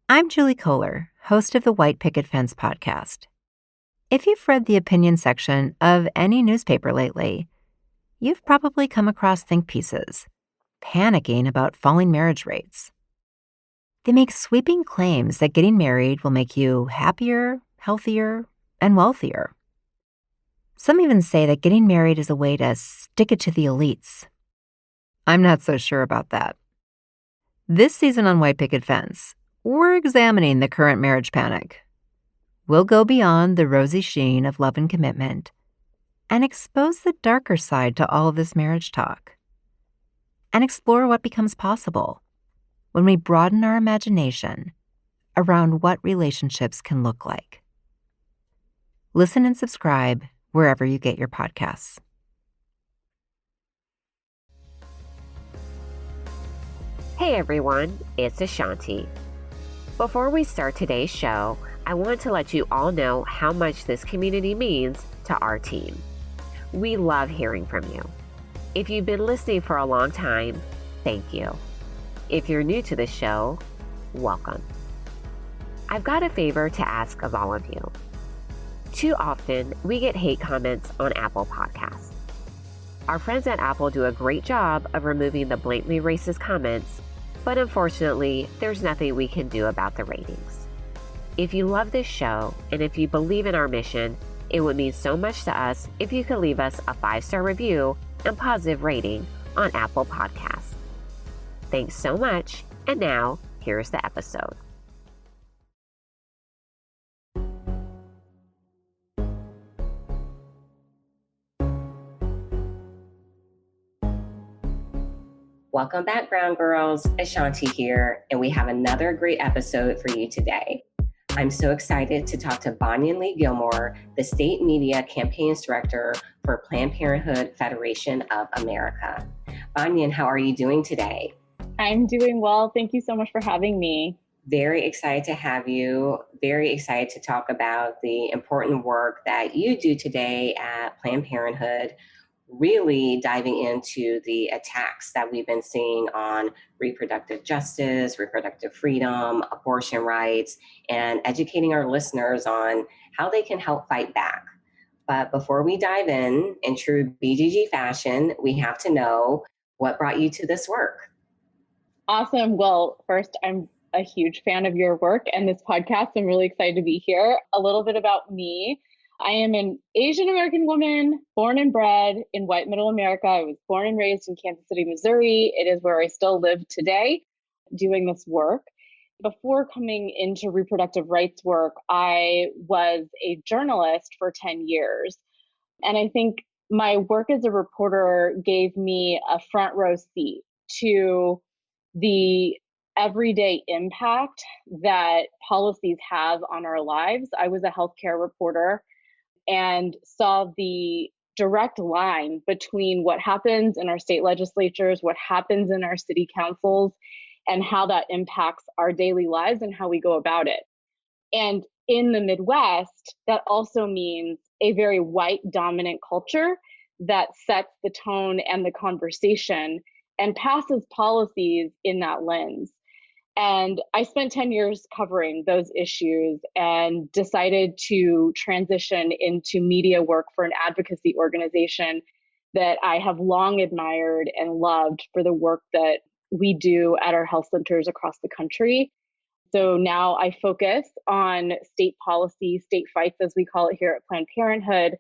I'm Julie Kohler, host of the White Picket Fence podcast. If you've read the opinion section of any newspaper lately, you've probably come across think pieces panicking about falling marriage rates. They make sweeping claims that getting married will make you happier, healthier, and wealthier. Some even say that getting married is a way to stick it to the elites. I'm not so sure about that. This season on White Picket Fence, we're examining the current marriage panic. We'll go beyond the rosy sheen of love and commitment and expose the darker side to all of this marriage talk and explore what becomes possible when we broaden our imagination around what relationships can look like. Listen and subscribe wherever you get your podcasts. Hey everyone, it's A'shanti. Before we start today's show, I want to let you all know how much this community means to our team. We love hearing from you. If you've been listening for a long time, thank you. If you're new to the show, welcome. I've got a favor to ask of all of you. Too often, we get hate comments on Apple Podcasts. Our friends at Apple do a great job of removing the blatantly racist comments, but unfortunately, there's nothing we can do about the ratings. If you love this show, and if you believe in our mission, it would mean so much to us if you could leave us a 5-star review and positive rating on Apple Podcasts. Thanks so much, and now, here's the episode. Welcome back, Brown Girls. A'shanti here, and we have another great episode for you today. I'm so excited to talk to Bonyen Lee-Gilmore, the State Media Campaigns Director for Planned Parenthood Federation of America. Bonyen, how are you doing today? I'm doing well. Thank you so much for having me. Very excited to have you. Very excited to talk about the important work that you do today at Planned Parenthood, really diving into the attacks that we've been seeing on reproductive justice, reproductive freedom, abortion rights, and educating our listeners on how they can help fight back. But before we dive in true BGG fashion, we have to know what brought you to this work. Awesome. Well, first, I'm a huge fan of your work and this podcast. I'm really excited to be here. A little bit about me. I am an Asian American woman, born and bred in white middle America. I was born and raised in Kansas City, Missouri. It is where I still live today doing this work. Before coming into reproductive rights work, I was a journalist for 10 years. And I think my work as a reporter gave me a front row seat to the everyday impact that policies have on our lives. I was a healthcare reporter and saw the direct line between what happens in our state legislatures, what happens in our city councils, and how that impacts our daily lives and how we go about it. And in the Midwest, that also means a very white dominant culture that sets the tone and the conversation and passes policies in that lens. And I spent 10 years covering those issues and decided to transition into media work for an advocacy organization that I have long admired and loved for the work that we do at our health centers across the country. So now I focus on state policy, state fights, as we call it here at Planned Parenthood,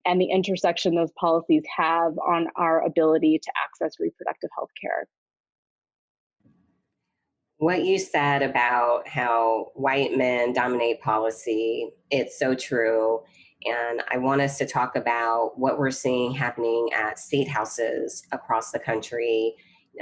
and the intersection those policies have on our ability to access reproductive health care. What you said about how white men dominate policy, it's so true. And I want us to talk about what we're seeing happening at state houses across the country.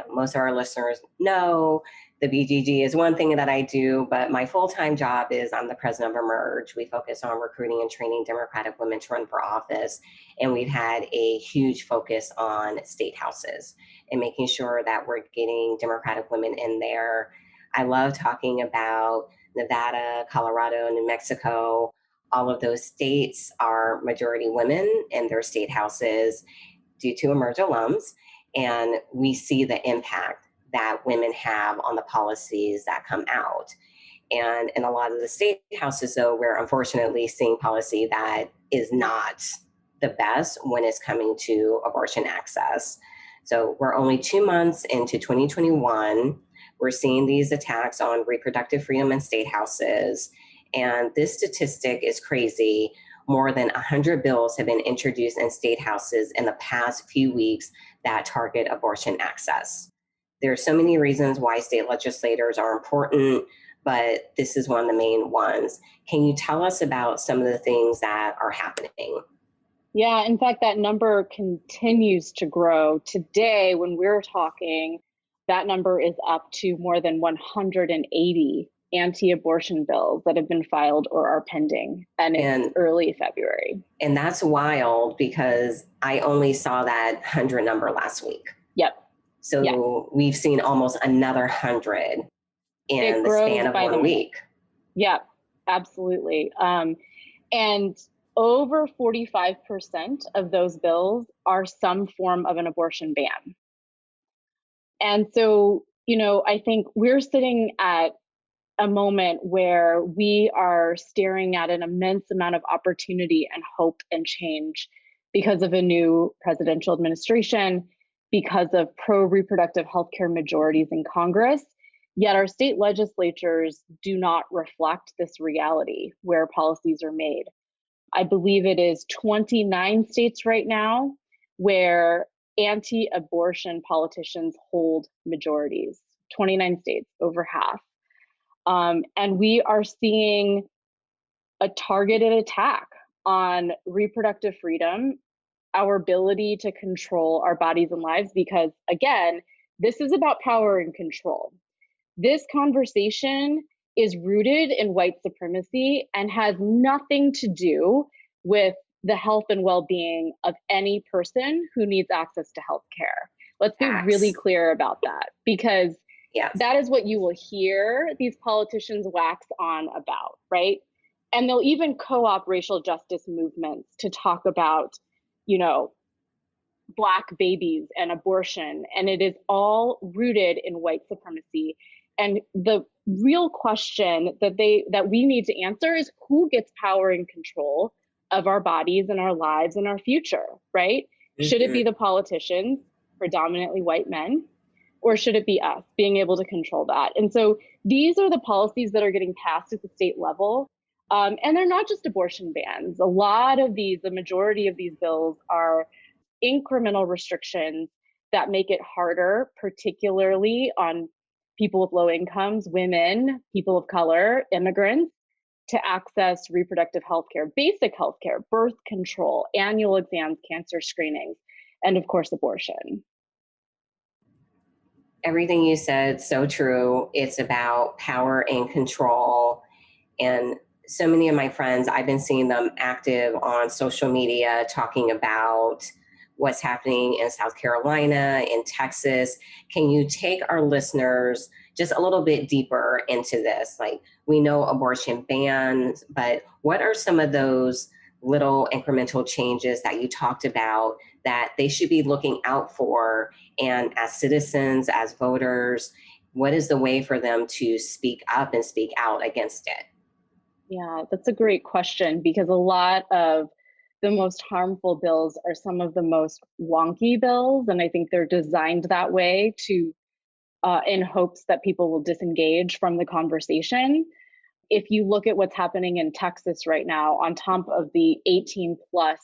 Most of our listeners know the BGG is one thing that I do, but my full-time job is I'm the president of Emerge. We focus on recruiting and training Democratic women to run for office. And we've had a huge focus on state houses and making sure that we're getting Democratic women in there. I love talking about Nevada, Colorado, New Mexico. All of those states are majority women in their state houses due to Emerge alums. And we see the impact that women have on the policies that come out. And in a lot of the state houses, though, we're unfortunately seeing policy that is not the best when it's coming to abortion access. So we're only 2 months into 2021. We're seeing these attacks on reproductive freedom in state houses. And this statistic is crazy. More than 100 bills have been introduced in state houses in the past few weeks that target abortion access. There are so many reasons why state legislators are important, but this is one of the main ones. Can you tell us about some of the things that are happening? Yeah, in fact, that number continues to grow. Today, when we're talking, that number is up to more than 180 anti-abortion bills that have been filed or are pending, and it's early February. And that's wild because I only saw that 100 number last week. Yep. So we've seen almost another 100 in the span of 1 week. Yeah, absolutely. And over 45% of those bills are some form of an abortion ban. And so, I think we're sitting at a moment where we are staring at an immense amount of opportunity and hope and change because of a new presidential administration, because of pro-reproductive healthcare majorities in Congress. Yet our state legislatures do not reflect this reality where policies are made. I believe it is 29 states right now where anti-abortion politicians hold majorities. 29 states, over half. And we are seeing a targeted attack on reproductive freedom, our ability to control our bodies and lives, because again, this is about power and control. This conversation is rooted in white supremacy and has nothing to do with the health and well-being of any person who needs access to health care. Let's be really clear about that, because that is what you will hear these politicians wax on about, right? And they'll even co-opt racial justice movements to talk about, Black babies and abortion. And it is all rooted in white supremacy. And the real question that we need to answer is who gets power and control of our bodies and our lives and our future, right? Mm-hmm. Should it be the politicians, predominantly white men, or should it be us being able to control that? And so these are the policies that are getting passed at the state level. And they're not just abortion bans. A lot of the majority of these bills are incremental restrictions that make it harder, particularly on people with low incomes, women, people of color, immigrants, to access reproductive health care, basic health care, birth control, annual exams, cancer screenings, and of course, abortion. Everything you said, so true. It's about power and control. And so many of my friends, I've been seeing them active on social media talking about what's happening in South Carolina, in Texas. Can you take our listeners just a little bit deeper into this? Like, we know abortion bans, but what are some of those little incremental changes that you talked about that they should be looking out for? And as citizens, as voters, what is the way for them to speak up and speak out against it? Yeah, that's a great question, because a lot of the most harmful bills are some of the most wonky bills. And I think they're designed that way to, in hopes that people will disengage from the conversation. If you look at what's happening in Texas right now, on top of the 18 plus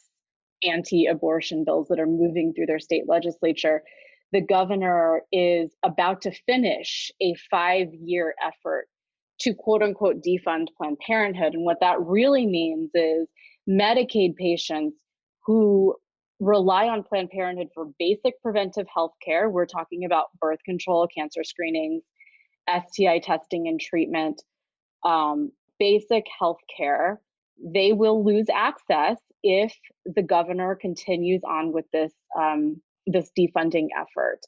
anti-abortion bills that are moving through their state legislature, the governor is about to finish a 5-year effort to quote unquote defund Planned Parenthood. And what that really means is Medicaid patients who rely on Planned Parenthood for basic preventive health care, we're talking about birth control, cancer screenings, STI testing and treatment, basic health care, they will lose access if the governor continues on with this defunding effort.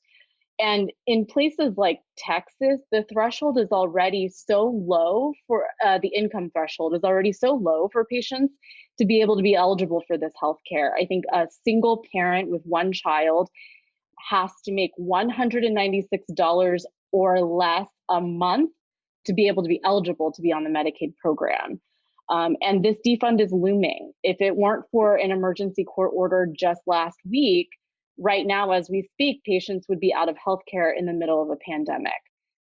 And in places like Texas, the threshold is already so low for the income threshold is already so low for patients to be able to be eligible for this health care. I think a single parent with one child has to make $196 or less a month to be able to be eligible to be on the Medicaid program. And this defund is looming. If it weren't for an emergency court order just last week, right now, as we speak, patients would be out of healthcare in the middle of a pandemic.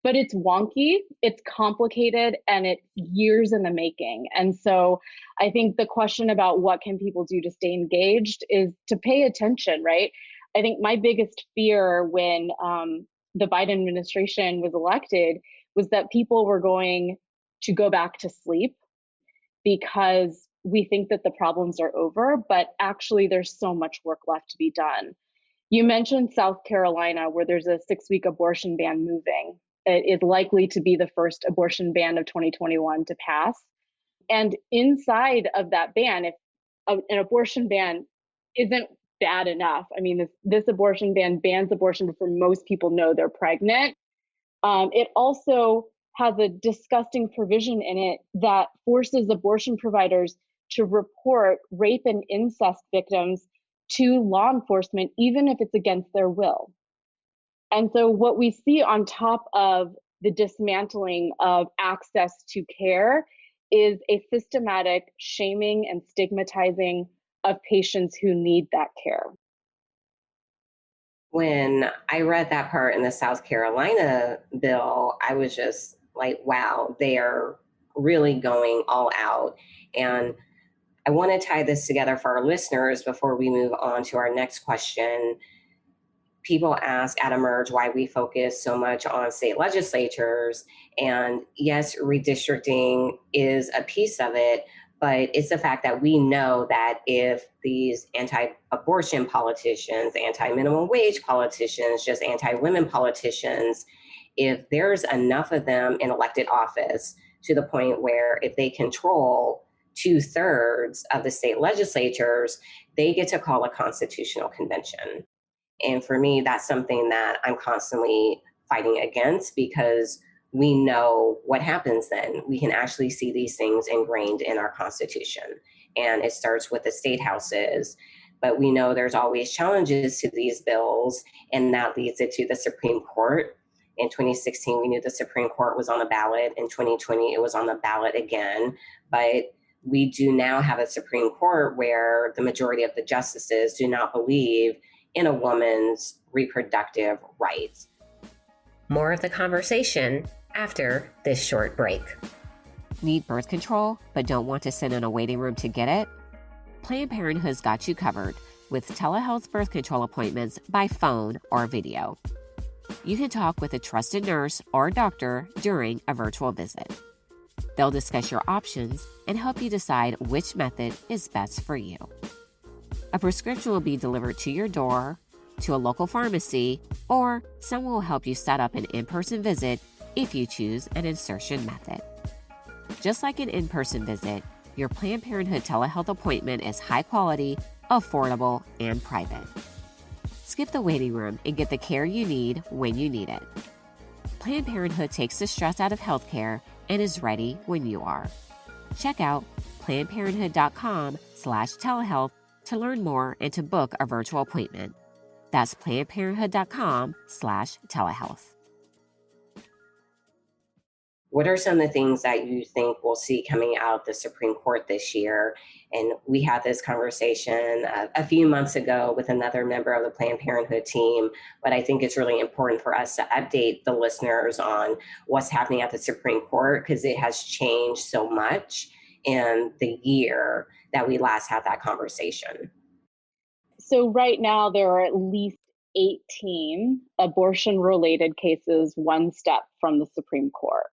But it's wonky, it's complicated, and it's years in the making. And so I think the question about what can people do to stay engaged is to pay attention, right? I think my biggest fear when the Biden administration was elected was that people were going to go back to sleep because we think that the problems are over, but actually there's so much work left to be done. You mentioned South Carolina, where there's a 6-week abortion ban moving. It is likely to be the first abortion ban of 2021 to pass. And inside of that ban, if an abortion ban isn't bad enough, I mean, this abortion ban bans abortion before most people know they're pregnant. It also has a disgusting provision in it that forces abortion providers to report rape and incest victims to law enforcement, even if it's against their will. And so what we see on top of the dismantling of access to care is a systematic shaming and stigmatizing of patients who need that care. When I read that part in the South Carolina bill, I was just like, wow, they are really going all out. And I want to tie this together for our listeners before we move on to our next question. People ask at Emerge why we focus so much on state legislatures. And yes, redistricting is a piece of it, but it's the fact that we know that if these anti-abortion politicians, anti-minimum wage politicians, just anti-women politicians, if there's enough of them in elected office to the point where if they control 2/3 of the state legislatures, they get to call a constitutional convention. And for me, that's something that I'm constantly fighting against because we know what happens then. We can actually see these things ingrained in our Constitution. And it starts with the state houses. But we know there's always challenges to these bills, and that leads it to the Supreme Court. In 2016, we knew the Supreme Court was on the ballot. In 2020, it was on the ballot again. But we do now have a Supreme Court where the majority of the justices do not believe in a woman's reproductive rights. More of the conversation after this short break. Need birth control but don't want to sit in a waiting room to get it? Planned Parenthood's got you covered with telehealth birth control appointments by phone or video. You can talk with a trusted nurse or doctor during a virtual visit. They'll discuss your options and help you decide which method is best for you. A prescription will be delivered to your door, to a local pharmacy, or someone will help you set up an in-person visit if you choose an insertion method. Just like an in-person visit, your Planned Parenthood telehealth appointment is high quality, affordable, and private. Skip the waiting room and get the care you need when you need it. Planned Parenthood takes the stress out of healthcare and is ready when you are. Check out PlannedParenthood.com/telehealth to learn more and to book a virtual appointment. That's PlannedParenthood.com/telehealth. What are some of the things that you think we'll see coming out of the Supreme Court this year? And we had this conversation a few months ago with another member of the Planned Parenthood team, but I think it's really important for us to update the listeners on what's happening at the Supreme Court because it has changed so much in the year that we last had that conversation. So right now there are at least 18 abortion-related cases one step from the Supreme Court.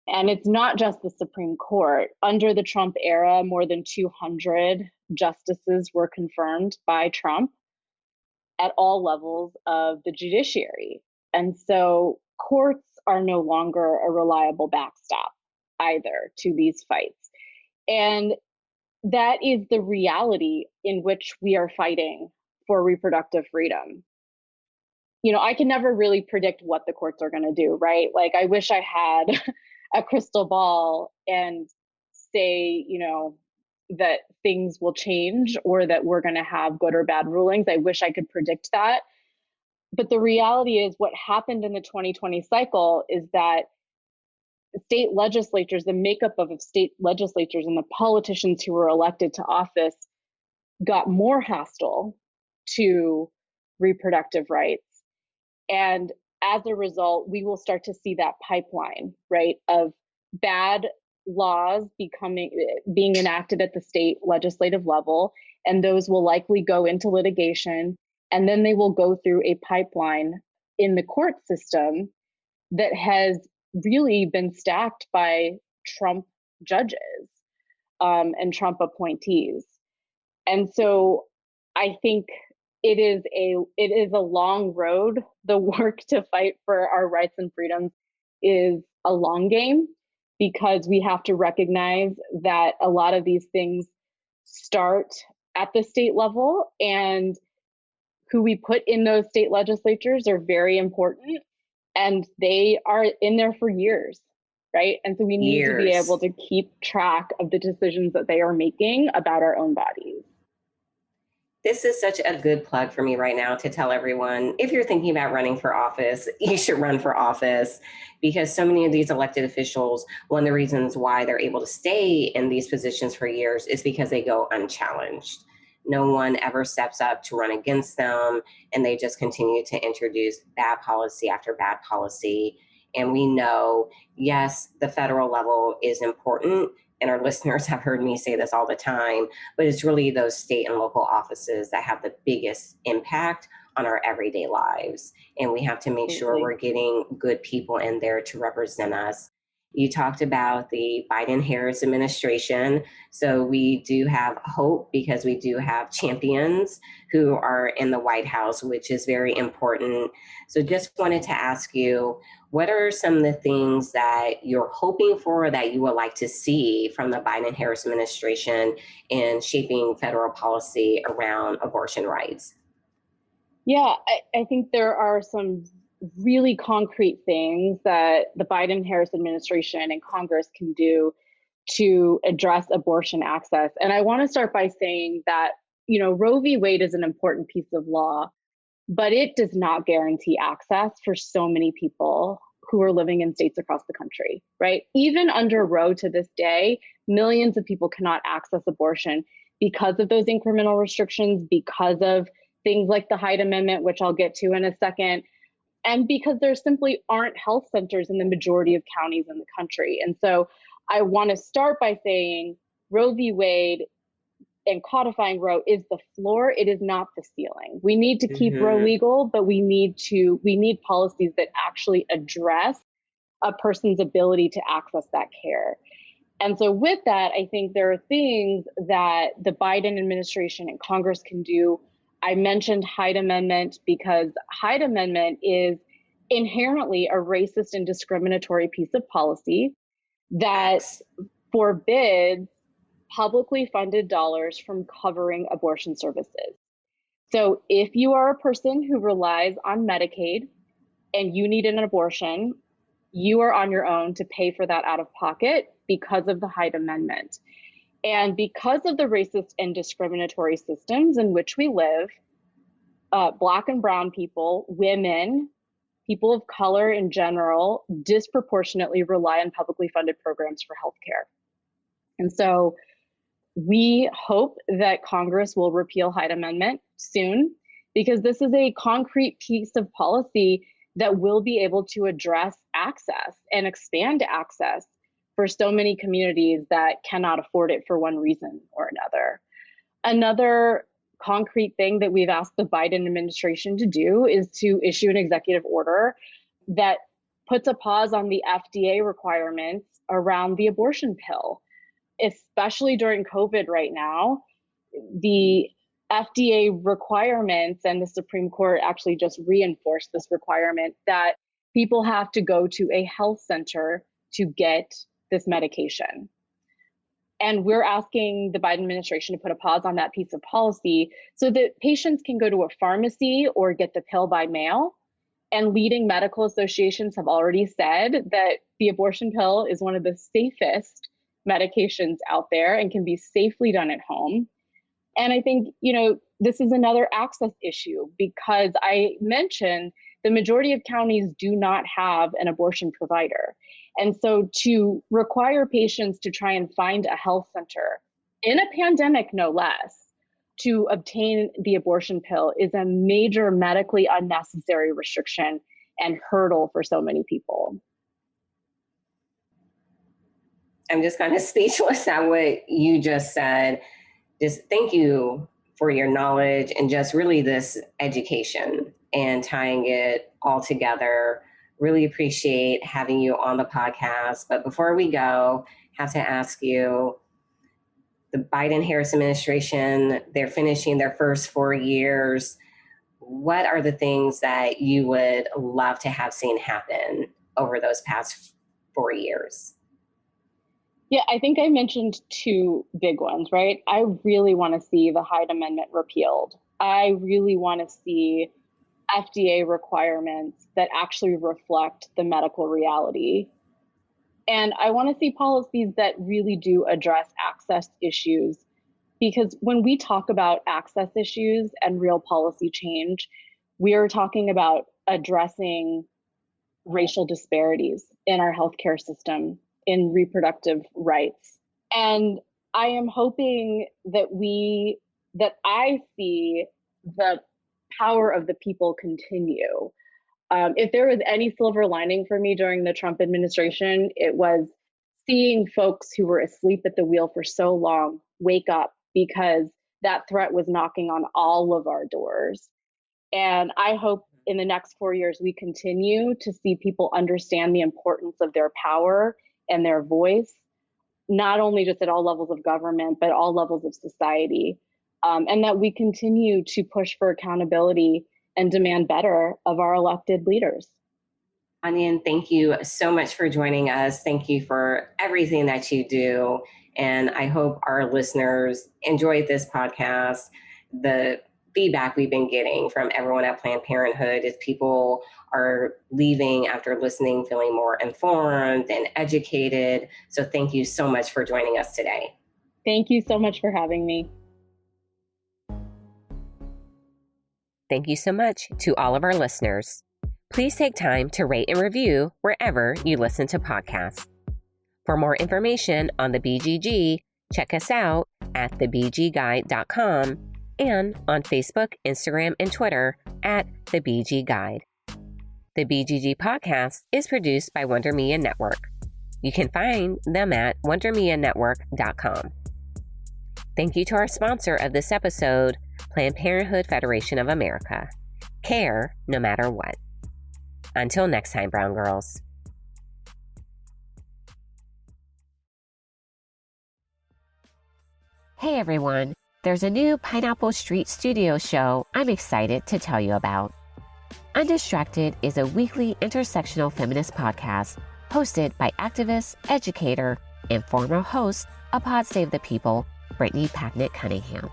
And it's not just the Supreme Court. Under the Trump era, more than 200 justices were confirmed by Trump at all levels of the judiciary. And so courts are no longer a reliable backstop either to these fights. And that is the reality in which we are fighting for reproductive freedom. You know, I can never really predict what the courts are going to do, right? Like, I wish I had a crystal ball and say, you know, that things will change or that we're going to have good or bad rulings. I wish I could predict that. But the reality is what happened in the 2020 cycle is that state legislatures, the makeup of state legislatures and the politicians who were elected to office got more hostile to reproductive rights. And as a result, we will start to see that pipeline, right, of bad laws being enacted at the state legislative level, and those will likely go into litigation, and then they will go through a pipeline in the court system that has really been stacked by Trump judges and Trump appointees. And so I think it is a long road. The work to fight for our rights and freedoms is a long game, because we have to recognize that a lot of these things start at the state level, and who we put in those state legislatures are very important, and they are in there for years, right? And so we need to be able to keep track of the decisions that they are making about our own bodies. This is such a good plug for me right now to tell everyone, if you're thinking about running for office, you should run for office, because so many of these elected officials, one of the reasons why they're able to stay in these positions for years is because they go unchallenged. No one ever steps up to run against them, and they just continue to introduce bad policy after bad policy. And we know, yes, the federal level is important, and our listeners have heard me say this all the time, but it's really those state and local offices that have the biggest impact on our everyday lives. And we have to make sure we're getting good people in there to represent us. You talked about the Biden-Harris administration. So we do have hope, because we do have champions who are in the White House, which is very important. So just wanted to ask you, what are some of the things that you're hoping for, that you would like to see from the Biden-Harris administration in shaping federal policy around abortion rights? Yeah, I think there are some really concrete things that the Biden-Harris administration and Congress can do to address abortion access. And I want to start by saying that, Roe v. Wade is an important piece of law, but it does not guarantee access for so many people who are living in states across the country, right? Even under Roe to this day, millions of people cannot access abortion because of those incremental restrictions, because of things like the Hyde Amendment, which I'll get to in a second, and because there simply aren't health centers in the majority of counties in the country. And so I want to start by saying Roe v. Wade and codifying Roe is the floor. It is not the ceiling. We need to keep Roe legal, but we need policies that actually address a person's ability to access that care. And so with that, I think there are things that the Biden administration and Congress can do. I mentioned Hyde Amendment because Hyde Amendment is inherently a racist and discriminatory piece of policy that forbids publicly funded dollars from covering abortion services. So if you are a person who relies on Medicaid and you need an abortion, you are on your own to pay for that out of pocket because of the Hyde Amendment. And because of the racist and discriminatory systems in which we live, Black and brown people, women, people of color in general, disproportionately rely on publicly funded programs for healthcare. And so we hope that Congress will repeal Hyde Amendment soon, because this is a concrete piece of policy that will be able to address access and expand access for so many communities that cannot afford it for one reason or another. Another concrete thing that we've asked the Biden administration to do is to issue an executive order that puts a pause on the FDA requirements around the abortion pill, especially during COVID right now. The FDA requirements, and the Supreme Court actually just reinforced this requirement, that people have to go to a health center to get this medication. And we're asking the Biden administration to put a pause on that piece of policy so that patients can go to a pharmacy or get the pill by mail. And leading medical associations have already said that the abortion pill is one of the safest medications out there and can be safely done at home. And I think, this is another access issue, because I mentioned the majority of counties do not have an abortion provider. And so to require patients to try and find a health center in a pandemic, no less, to obtain the abortion pill is a major medically unnecessary restriction and hurdle for so many people. I'm just kind of speechless at what you just said. Just thank you for your knowledge and just really this education and tying it all together. Really appreciate having you on the podcast. But before we go, I have to ask you, the Biden-Harris administration, they're finishing their first 4 years. What are the things that you would love to have seen happen over those past 4 years? Yeah, I think I mentioned two big ones, right? I really want to see the Hyde Amendment repealed. I really want to see FDA requirements that actually reflect the medical reality. And I want to see policies that really do address access issues, because when we talk about access issues and real policy change, we are talking about addressing racial disparities in our healthcare system, in reproductive rights. And I am hoping that I see the power of the people continue. If there was any silver lining for me during the Trump administration, it was seeing folks who were asleep at the wheel for so long wake up, because that threat was knocking on all of our doors. And I hope in the next 4 years, we continue to see people understand the importance of their power and their voice, not only just at all levels of government, but all levels of society. And that we continue to push for accountability and demand better of our elected leaders. Bonyen, thank you so much for joining us. Thank you for everything that you do. And I hope our listeners enjoyed this podcast. The feedback we've been getting from everyone at Planned Parenthood is people are leaving after listening, feeling more informed and educated. So thank you so much for joining us today. Thank you so much for having me. Thank you so much to all of our listeners. Please take time to rate and review wherever you listen to podcasts. For more information on the BGG, check us out at thebgguide.com and on Facebook, Instagram, and Twitter at The BG Guide. The BGG podcast is produced by Wonder Media Network. You can find them at wondermedianetwork.com. Thank you to our sponsor of this episode, Planned Parenthood Federation of America. Care no matter what. Until next time, Brown Girls. Hey everyone, there's a new Pineapple Street Studio show I'm excited to tell you about. Undistracted is a weekly intersectional feminist podcast hosted by activist, educator, and former host of Pod Save the People, Brittany Packnett Cunningham.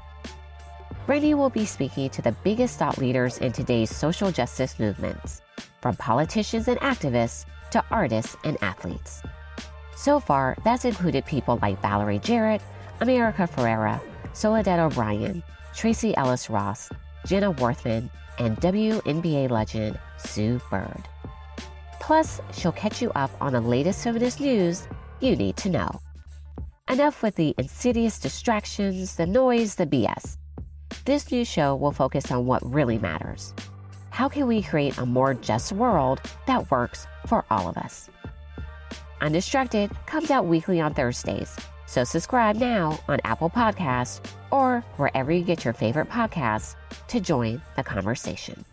Brittany will be speaking to the biggest thought leaders in today's social justice movements, from politicians and activists to artists and athletes. So far, that's included people like Valerie Jarrett, America Ferrera, Soledad O'Brien, Tracy Ellis Ross, Jenna Worthman, and WNBA legend Sue Bird. Plus, she'll catch you up on the latest feminist news you need to know. Enough with the insidious distractions, the noise, the BS. This new show will focus on what really matters. How can we create a more just world that works for all of us? Undistracted comes out weekly on Thursdays, so subscribe now on Apple Podcasts or wherever you get your favorite podcasts to join the conversation.